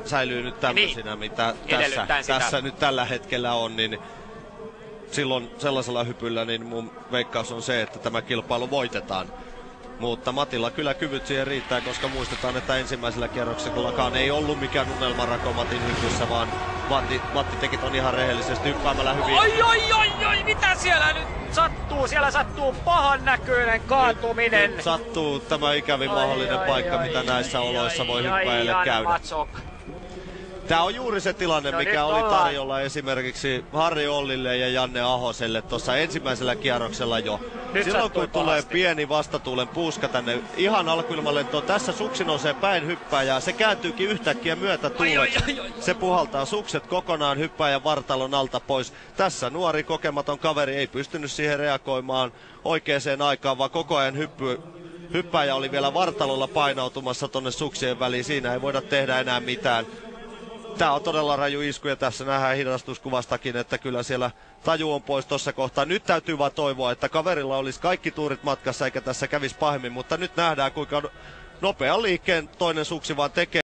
säilyy nyt tämmöisinä, mitä tässä nyt tällä hetkellä on, niin silloin sellaisella hypyllä niin mun veikkaus on se, että tämä kilpailu voitetaan. Mutta Matilla kyllä kyvyt siihen riittää, koska muistetaan, että ensimmäisellä kierroksellakaan ei ollut mikään unelmarako Matin hypyssä, vaan Matti teki ton ihan rehellisesti hyppäämällä hyvin. Oi, mitä siellä nyt sattuu? Siellä sattuu pahan näköinen kaatuminen. Nyt sattuu tämä ikävin mahdollinen paikka, mitä näissä oloissa voi hyppäjille käydä. Matsok. Tämä on juuri se tilanne, mikä oli tarjolla esimerkiksi Harri Ollille ja Janne Ahoselle tuossa ensimmäisellä kierroksella jo. Silloin kun tulee pieni vastatuulen puuska tänne ihan alkuilmalentoon, tässä suksi nousee päin hyppääjää, se kääntyykin yhtäkkiä myötätuuleksi. Se puhaltaa sukset kokonaan hyppääjän vartalon alta pois. Tässä nuori kokematon kaveri ei pystynyt siihen reagoimaan oikeaan aikaan, vaan koko ajan hyppääjä oli vielä vartalolla painautumassa tonne suksien väliin. Siinä ei voida tehdä enää mitään. Tää on todella raju isku ja tässä nähdään hidastuskuvastakin, että kyllä siellä taju on pois tossa kohtaa. Nyt täytyy vaan toivoa, että kaverilla olisi kaikki tuurit matkassa eikä tässä kävisi pahemmin, mutta nyt nähdään kuinka nopean liikkeen toinen suksi vaan tekee.